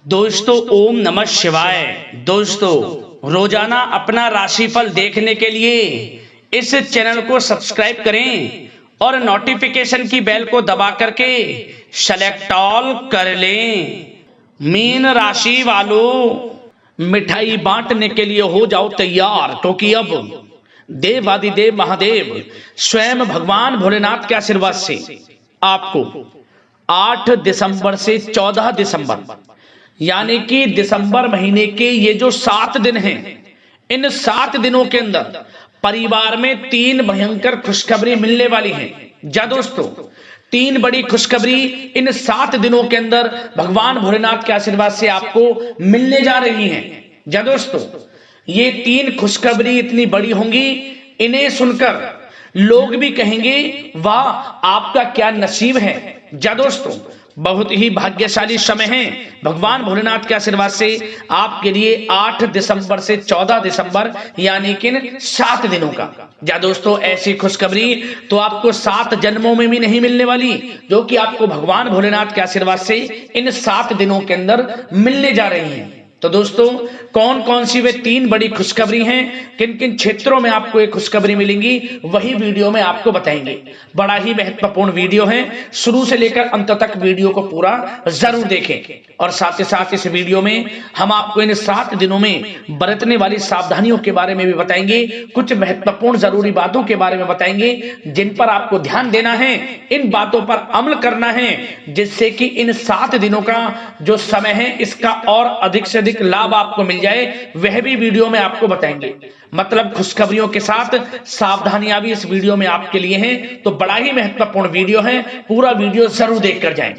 दोस्तों ओम नमः शिवाय। दोस्तों रोजाना अपना राशिफल देखने के लिए इस चैनल को सब्सक्राइब करें और नोटिफिकेशन की बेल को दबा करके सेलेक्ट ऑल कर लें। मीन राशि वालों, मिठाई बांटने के लिए हो जाओ तैयार, क्योंकि अब देवादिदेव महादेव स्वयं भगवान भोलेनाथ के आशीर्वाद से आपको 8 दिसंबर से 14 दिसंबर यानी कि दिसंबर महीने के ये जो 7 दिन हैं, इन 7 दिनों के अंदर परिवार में 3 भयंकर खुशखबरी मिलने वाली हैं। जा दोस्तों, 3 बड़ी खुशखबरी इन 7 दिनों के अंदर भगवान भोलेनाथ के आशीर्वाद से आपको मिलने जा रही हैं। जा दोस्तों, ये 3 खुशखबरी इतनी बड़ी होंगी, इन्हें सुनकर लोग भी कहेंगे वाह आपका क्या नसीब है। जा दोस्तों, बहुत ही भाग्यशाली समय है भगवान भोलेनाथ के आशीर्वाद से आपके लिए 8 दिसंबर से 14 दिसंबर यानी कि 7 दिनों का। जा दोस्तों, ऐसी खुशखबरी तो आपको 7 जन्मों में भी नहीं मिलने वाली, जो कि आपको भगवान भोलेनाथ के आशीर्वाद से इन 7 दिनों के अंदर मिलने जा रही हैं। तो दोस्तों, कौन कौन सी वे 3 बड़ी खुशखबरी हैं, किन किन क्षेत्रों में आपको एक खुशखबरी मिलेंगी, वही वीडियो में आपको बताएंगे। बड़ा ही महत्वपूर्ण वीडियो है, शुरू से लेकर अंत तक वीडियो को पूरा जरूर देखें। और साथ ही साथ इस वीडियो में हम आपको इन 7 दिनों में बरतने वाली सावधानियों के बारे में भी बताएंगे, कुछ महत्वपूर्ण जरूरी बातों के बारे में बताएंगे जिन पर आपको ध्यान देना है, इन बातों पर अमल करना है, जिससे कि इन 7 दिनों का जो समय है इसका और अधिक से अधिक लाभ आपको मिल जाए, वह भी वीडियो में आपको बताएंगे। मतलब खुशखबरियों के साथ सावधानियां भी इस वीडियो में आपके लिए हैं। तो बड़ा ही महत्वपूर्ण वीडियो है, पूरा वीडियो जरूर देखकर जाएं।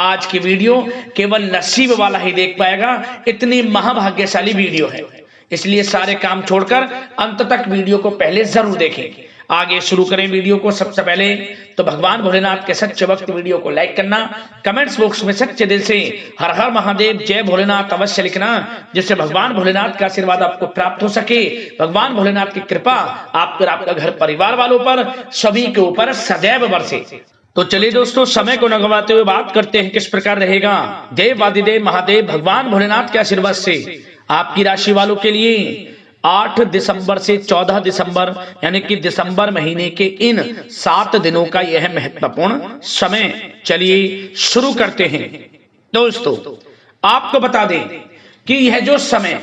आज की वीडियो केवल नसीब वाला ही देख पाएगा, इतनी महाभाग्यशाली वीडियो है, इसलिए सारे काम छोड़कर अंत तक वीडियो को पहले जरूर देखें। आगे शुरू करें वीडियो को। सबसे पहले तो भगवान भोलेनाथ के सच्चे भक्त वीडियो को लाइक करना, कमेंट्स बॉक्स में सच्चे दिल से हर हर महादेव जय भोलेनाथ अवश्य लिखना, जिससे भगवान भोलेनाथ का आशीर्वाद आपको प्राप्त हो सके, भगवान भोलेनाथ की कृपा आप पर, आपका घर परिवार वालों पर, सभी के ऊपर सदैव बरसे। तो चलिए दोस्तों, समय को न गंवाते हुए बात करते हैं किस प्रकार रहेगा देवादिदेव महादेव भगवान भोलेनाथ के आशीर्वाद से आपकी राशि वालों के लिए 8 दिसंबर से 14 दिसंबर यानी कि दिसंबर महीने के इन 7 दिनों का यह महत्वपूर्ण समय। चलिए शुरू करते हैं। दोस्तों, आपको बता दें कि यह जो समय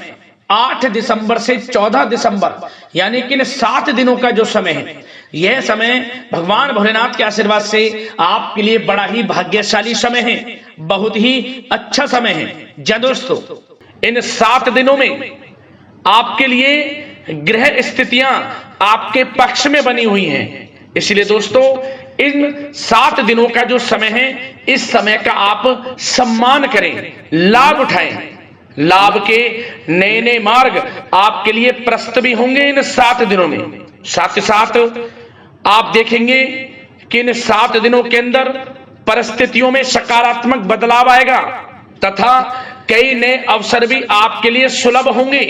8 दिसंबर से 14 दिसंबर यानी कि 7 दिनों का जो समय है, यह समय भगवान भोलेनाथ के आशीर्वाद से आपके लिए बड़ा ही भाग्यशाली समय है, बहुत ही अच्छा समय है। जा दोस्तों, इन 7 दिनों में आपके लिए ग्रह स्थितियां आपके पक्ष में बनी हुई हैं, इसलिए दोस्तों इन 7 दिनों का जो समय है, इस समय का आप सम्मान करें, लाभ उठाएं। लाभ के नए नए मार्ग आपके लिए प्रशस्त भी होंगे इन 7 दिनों में। साथ ही साथ आप देखेंगे कि इन 7 दिनों के अंदर परिस्थितियों में सकारात्मक बदलाव आएगा तथा कई नए अवसर भी आपके लिए सुलभ होंगे।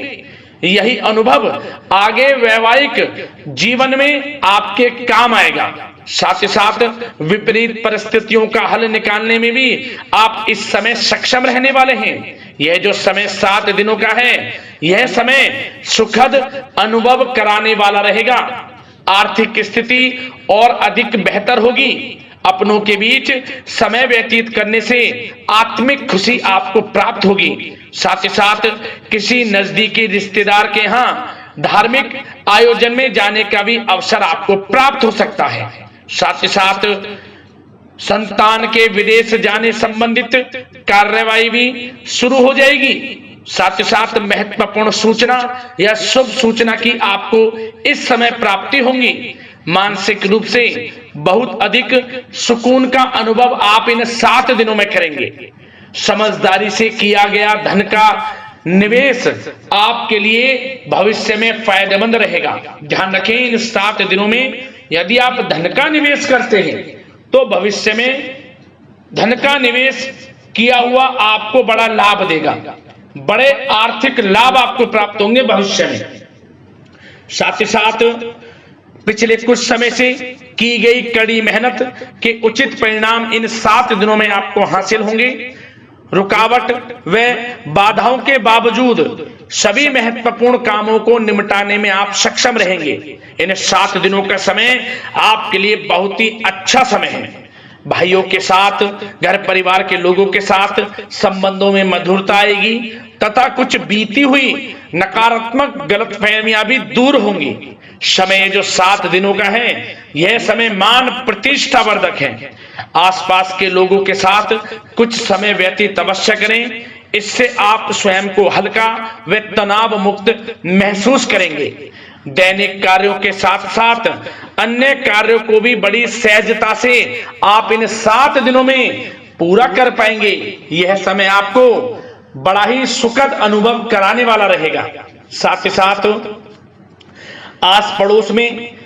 यही अनुभव आगे वैवाहिक जीवन में आपके काम आएगा। साथ ही साथ विपरीत परिस्थितियों का हल निकालने में भी आप इस समय सक्षम रहने वाले हैं। यह जो समय 7 दिनों का है, यह समय सुखद अनुभव कराने वाला रहेगा। आर्थिक स्थिति और अधिक बेहतर होगी। अपनों के बीच समय व्यतीत करने से आत्मिक खुशी आपको प्राप्त होगी। साथ ही साथ किसी नजदीकी रिश्तेदार के यहाँ धार्मिक आयोजन में जाने का भी अवसर आपको प्राप्त हो सकता है। साथ ही साथ संतान के विदेश जाने संबंधित कार्यवाही भी शुरू हो जाएगी। साथ ही साथ महत्वपूर्ण सूचना या शुभ सूचना की आपको इस समय प्राप्ति होंगी। मानसिक रूप से बहुत अधिक सुकून का अनुभव आप इन 7 दिनों में करेंगे। समझदारी से किया गया धन का निवेश आपके लिए भविष्य में फायदेमंद रहेगा। ध्यान रखें, इन 7 दिनों में यदि आप धन का निवेश करते हैं तो भविष्य में धन का निवेश किया हुआ आपको बड़ा लाभ देगा, बड़े आर्थिक लाभ आपको प्राप्त होंगे भविष्य में। साथ ही साथ पिछले कुछ समय से की गई कड़ी मेहनत के उचित परिणाम इन 7 दिनों में आपको हासिल होंगे। रुकावट व बाधाओं के बावजूद सभी महत्वपूर्ण कामों को निपटाने में आप सक्षम रहेंगे। इन 7 दिनों का समय आपके लिए बहुत ही अच्छा समय है। भाइयों के साथ, घर परिवार के लोगों के साथ संबंधों में मधुरता आएगी तथा कुछ बीती हुई नकारात्मक गलतफहमियां भी दूर होंगी। समय जो 7 दिनों का है, यह समय मान प्रतिष्ठा वर्धक है। आसपास के लोगों के साथ कुछ समय व्यतीत अवश्य करें, इससे आप स्वयं को हल्का व तनाव मुक्त महसूस करेंगे। दैनिक कार्यों के साथ साथ अन्य कार्यों को भी बड़ी सहजता से आप इन 7 दिनों में पूरा कर पाएंगे। यह समय आपको बड़ा ही सुखद अनुभव कराने वाला रहेगा। साथ ही साथ आस पड़ोस में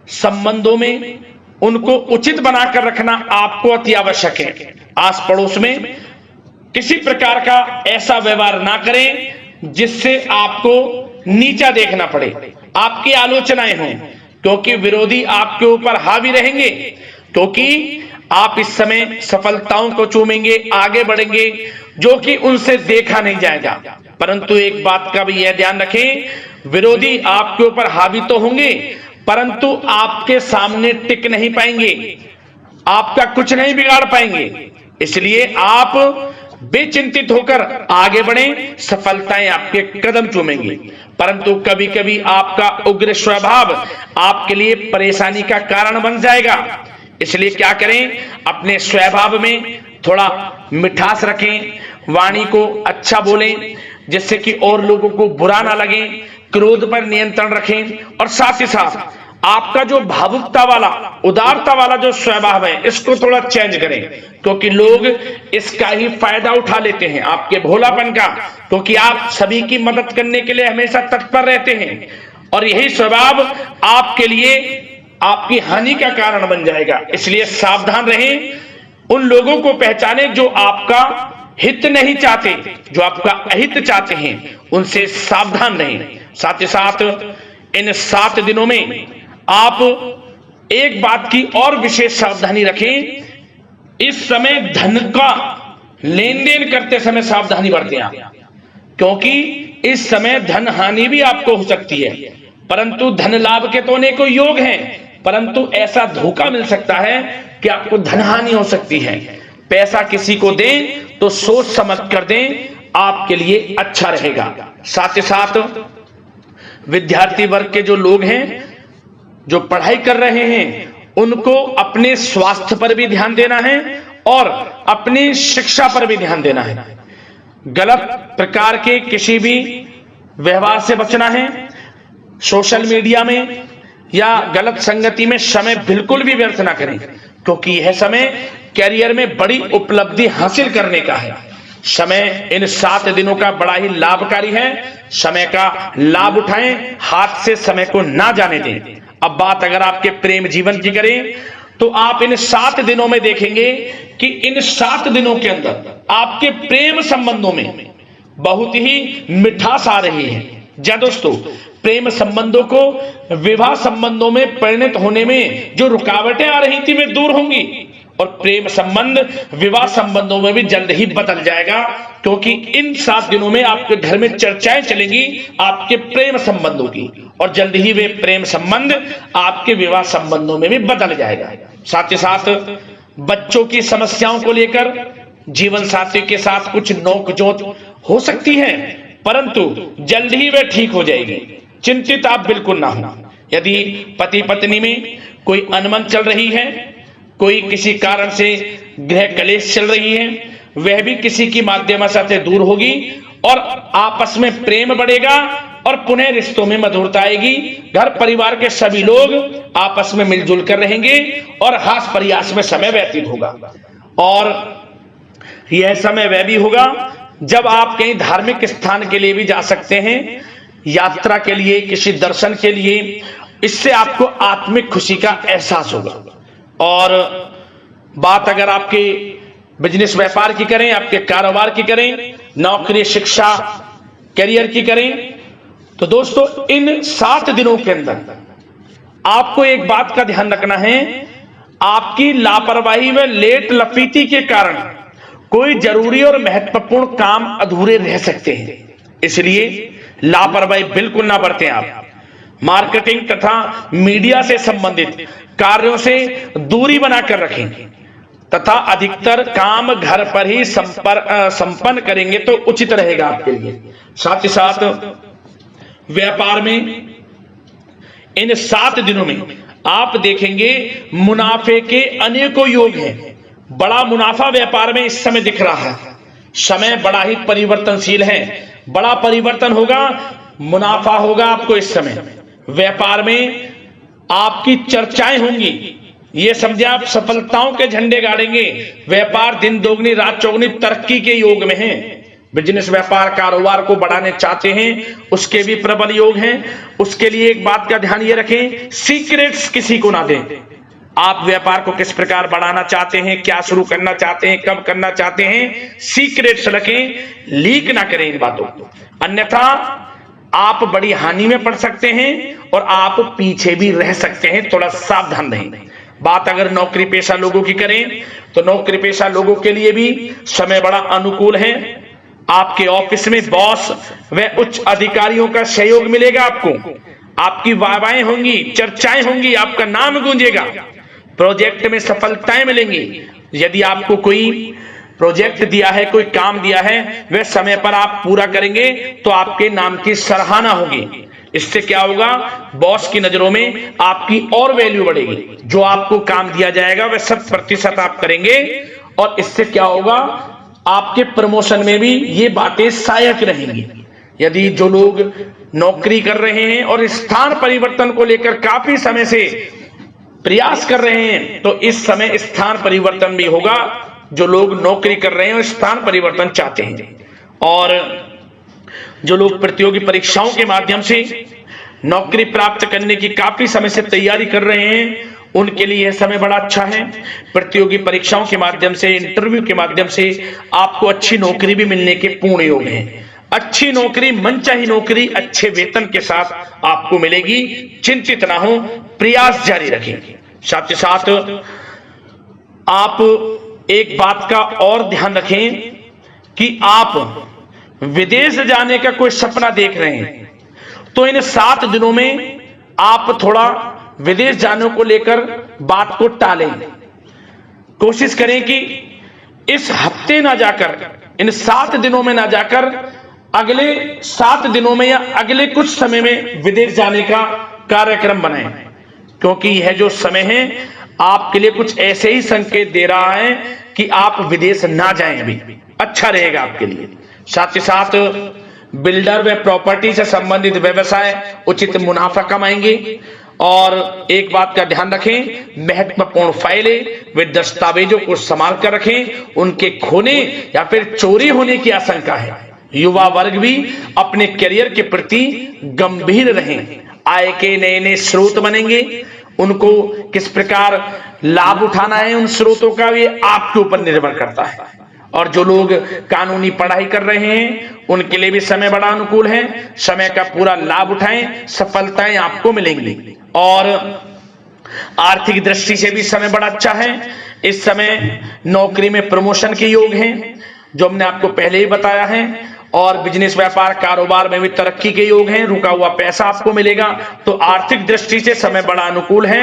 संबंधों में उनको उचित बनाकर रखना आपको अति आवश्यक है। आस पड़ोस में किसी प्रकार का ऐसा व्यवहार ना करें जिससे आपको नीचा देखना पड़े, आपकी आलोचनाएं हों, क्योंकि विरोधी आपके ऊपर हावी रहेंगे। क्योंकि आप इस समय सफलताओं को चूमेंगे, आगे बढ़ेंगे, जो कि उनसे देखा नहीं जाएगा। परंतु एक बात का भी यह ध्यान रखें, विरोधी आपके ऊपर हावी तो होंगे परंतु आपके सामने टिक नहीं पाएंगे, आपका कुछ नहीं बिगाड़ पाएंगे। इसलिए आप बेचिंतित होकर आगे बढ़ें, सफलताएं आपके कदम चूमेंगी। परंतु कभी कभी आपका उग्र स्वभाव आपके लिए परेशानी का कारण बन जाएगा। इसलिए क्या करें, अपने स्वभाव में थोड़ा मिठास रखें, वाणी को अच्छा बोलें जिससे कि और लोगों को बुरा ना लगे, क्रोध पर नियंत्रण रखें और साथ ही साथ आपका जो भावुकता वाला, उदारता वाला जो स्वभाव है, इसको थोड़ा चेंज करें, क्योंकि लोग इसका ही फायदा उठा लेते हैं, आपके भोलापन का, क्योंकि आप सभी की मदद करने के लिए हमेशा तत्पर रहते हैं और यही स्वभाव आपके लिए आपकी हानि का कारण बन जाएगा। इसलिए सावधान रहें, उन लोगों को पहचानें जो आपका हित नहीं चाहते, जो आपका अहित चाहते हैं, उनसे सावधान रहें। साथ ही साथ इन 7 दिनों में आप एक बात की और विशेष सावधानी रखें, इस समय धन का लेन देन करते समय सावधानी बरतें आप, क्योंकि इस समय धन हानि भी आपको हो सकती है। परंतु धन लाभ के तो अनेकों योग हैं, परंतु ऐसा धोखा मिल सकता है कि आपको धन हानि हो सकती है। पैसा किसी को दें तो सोच समझ कर दें, आपके लिए अच्छा रहेगा। साथ ही साथ विद्यार्थी वर्ग के जो लोग हैं, जो पढ़ाई कर रहे हैं, उनको अपने स्वास्थ्य पर भी ध्यान देना है और अपनी शिक्षा पर भी ध्यान देना है। गलत प्रकार के किसी भी व्यवहार से बचना है। सोशल मीडिया में या गलत संगति में समय बिल्कुल भी व्यर्थ ना करें, क्योंकि यह समय कैरियर में बड़ी उपलब्धि हासिल करने का है। समय इन 7 दिनों का बड़ा ही लाभकारी है। समय का लाभ उठाएं, हाथ से समय को ना जाने दें। अब बात अगर आपके प्रेम जीवन की करें तो आप इन 7 दिनों में देखेंगे कि इन 7 दिनों के अंदर आपके प्रेम संबंधों में बहुत ही मिठास आ रही है। जी दोस्तों, प्रेम संबंधों को विवाह संबंधों में परिणत होने में जो रुकावटें आ रही थी वे दूर होंगी और प्रेम संबंध विवाह संबंधों में भी जल्द ही बदल जाएगा, क्योंकि इन 7 दिनों में आपके घर में चर्चाएं चलेंगी आपके प्रेम संबंधों की और जल्द ही वे प्रेम संबंध आपके विवाह संबंधों में भी बदल जाएगा। साथ ही साथ बच्चों की समस्याओं को लेकर जीवन साथी के साथ कुछ नोकझोंक हो सकती है, परंतु जल्द ही वे ठीक हो जाएगी। चिंतित आप बिल्कुल ना हो। यदि पति पत्नी में कोई अनबन चल रही है, कोई किसी कारण से गृह कलेश चल रही है, वह भी किसी की माध्यम से दूर होगी और आपस में प्रेम बढ़ेगा और पुनः रिश्तों में मधुरता आएगी। घर परिवार के सभी लोग आपस में मिलजुल कर रहेंगे और हास प्रयास में समय व्यतीत होगा। और यह समय वह भी होगा जब आप कहीं धार्मिक स्थान के लिए भी जा सकते हैं, यात्रा के लिए, किसी दर्शन के लिए। इससे आपको आत्मिक खुशी का एहसास होगा। और बात अगर आपके बिजनेस व्यापार की करें, आपके कारोबार की करें, नौकरी शिक्षा करियर की करें, तो दोस्तों इन 7 दिनों के अंदर आपको एक बात का ध्यान रखना है, आपकी लापरवाही व लेट लफीती के कारण कोई जरूरी और महत्वपूर्ण काम अधूरे रह सकते हैं, इसलिए लापरवाही बिल्कुल ना बरतें। आप मार्केटिंग तथा मीडिया से संबंधित कार्यों से दूरी बनाकर रखें तथा अधिकतर काम घर पर ही संपन्न करेंगे तो उचित रहेगा आपके लिए। साथ ही साथ व्यापार में इन 7 दिनों में आप देखेंगे मुनाफे के अनेकों योग हैं। बड़ा मुनाफा व्यापार में इस समय दिख रहा है। समय बड़ा ही परिवर्तनशील है, बड़ा परिवर्तन होगा, मुनाफा होगा आपको इस समय। व्यापार में आपकी चर्चाएं होंगी, ये समझे आप सफलताओं के झंडे गाड़ेंगे। व्यापार दिन दोगुनी रात चौगुनी तरक्की के योग में है। बिजनेस व्यापार कारोबार को बढ़ाने चाहते हैं, उसके भी प्रबल योग हैं। उसके लिए एक बात का ध्यान ये रखें, सीक्रेट्स किसी को ना दें। आप व्यापार को किस प्रकार बढ़ाना चाहते हैं, क्या शुरू करना चाहते हैं, कब करना चाहते हैं, सीक्रेट्स रखें, लीक ना करें इन बातों को, अन्यथा आप बड़ी हानि में पड़ सकते हैं और आप पीछे भी रह सकते हैं। थोड़ा सावधान रहें। बात अगर नौकरी पेशा लोगों की करें तो नौकरी पेशा लोगों के लिए भी समय बड़ा अनुकूल है। आपके ऑफिस में बॉस व उच्च अधिकारियों का सहयोग मिलेगा आपको, आपकी वाहवाहें होंगी, चर्चाएं होंगी, आपका नाम गूंजेगा, प्रोजेक्ट में सफलताएं मिलेंगी। यदि आपको कोई प्रोजेक्ट दिया है, कोई काम दिया है, वह समय पर आप पूरा करेंगे तो आपके नाम की सराहना होगी। इससे क्या होगा, बॉस की नजरों में आपकी और वैल्यू बढ़ेगी। जो आपको काम दिया जाएगा वह 100% आप करेंगे और इससे क्या होगा, आपके प्रमोशन में भी ये बातें सहायक रहेंगी। यदि जो लोग नौकरी कर रहे हैं और स्थान परिवर्तन को लेकर काफी समय से प्रयास कर रहे हैं तो इस समय स्थान परिवर्तन भी होगा। जो लोग नौकरी कर रहे हैं और स्थान परिवर्तन चाहते हैं, और जो लोग प्रतियोगी परीक्षाओं के माध्यम से नौकरी प्राप्त करने की काफी समय से तैयारी कर रहे हैं, उनके लिए यह समय बड़ा अच्छा है। प्रतियोगी परीक्षाओं के माध्यम से, इंटरव्यू के माध्यम से आपको अच्छी नौकरी भी मिलने के पूर्ण योग हैं। अच्छी नौकरी, मनचाही नौकरी अच्छे वेतन के साथ आपको मिलेगी। चिंतित ना हो, प्रयास जारी रखें। साथ ही साथ आप एक बात का और ध्यान रखें कि आप विदेश जाने का कोई सपना देख रहे हैं तो इन 7 दिनों में आप थोड़ा विदेश जाने को लेकर बात को टालें। कोशिश करें कि इस हफ्ते ना जाकर, इन 7 दिनों में ना जाकर, अगले 7 दिनों में या अगले कुछ समय में विदेश जाने का कार्यक्रम बनाएं, क्योंकि यह जो समय है आपके लिए कुछ ऐसे ही संकेत दे रहा है कि आप विदेश ना जाएं, अभी अच्छा रहेगा आपके लिए। साथ ही साथ बिल्डर व प्रॉपर्टी से संबंधित व्यवसाय उचित मुनाफा कमाएंगे। और एक बात का ध्यान रखें, महत्वपूर्ण फाइलें व दस्तावेजों को संभाल कर रखें, उनके खोने या फिर चोरी होने की आशंका है। युवा वर्ग भी अपने करियर के प्रति गंभीर रहें। आय के नए नए स्रोत बनेंगे, उनको किस प्रकार लाभ उठाना है उन स्रोतों का, ये आपके ऊपर निर्भर करता है। और जो लोग कानूनी पढ़ाई कर रहे हैं उनके लिए भी समय बड़ा अनुकूल है। समय का पूरा लाभ उठाएं, सफलताएं आपको मिलेंगी। और आर्थिक दृष्टि से भी समय बड़ा अच्छा है। इस समय नौकरी में प्रमोशन के योग हैं, जो हमने आपको पहले ही बताया है। और बिजनेस व्यापार कारोबार में भी तरक्की के योग हैं, रुका हुआ पैसा आपको मिलेगा। तो आर्थिक दृष्टि से समय बड़ा अनुकूल है,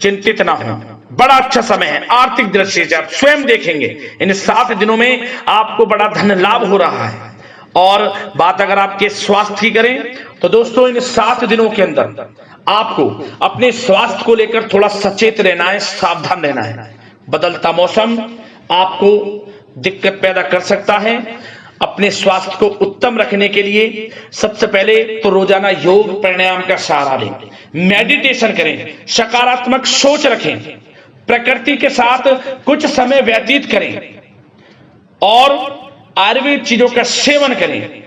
चिंतित ना हो, बड़ा अच्छा समय है आर्थिक दृष्टि से। आप स्वयं देखेंगे इन 7 दिनों में आपको बड़ा धन लाभ हो रहा है। और बात अगर आपके स्वास्थ्य की करें तो दोस्तों इन 7 दिनों के अंदर आपको अपने स्वास्थ्य को लेकर थोड़ा सचेत रहना है, सावधान रहना है। बदलता मौसम आपको दिक्कत पैदा कर सकता है। अपने स्वास्थ्य को उत्तम रखने के लिए सबसे पहले तो रोजाना योग प्राणायाम का सहारा लें, मेडिटेशन करें, सकारात्मक सोच रखें, प्रकृति के साथ कुछ समय व्यतीत करें और आयुर्वेद चीजों का सेवन करें।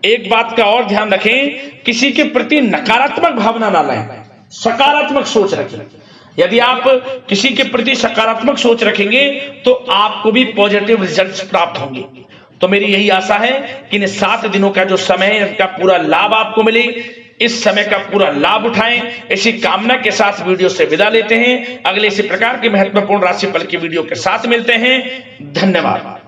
एक बात का और ध्यान रखें, किसी के प्रति नकारात्मक भावना ना लाएं, सकारात्मक सोच रखें। यदि आप किसी के प्रति सकारात्मक सोच रखेंगे तो आपको भी पॉजिटिव रिजल्ट्स प्राप्त होंगे। तो मेरी यही आशा है कि इन 7 दिनों का जो समय है इसका पूरा लाभ आपको मिले। इस समय का पूरा लाभ उठाएं, ऐसी कामना के साथ वीडियो से विदा लेते हैं। अगले इसी प्रकार के महत्वपूर्ण राशिफल की वीडियो के साथ मिलते हैं। धन्यवाद।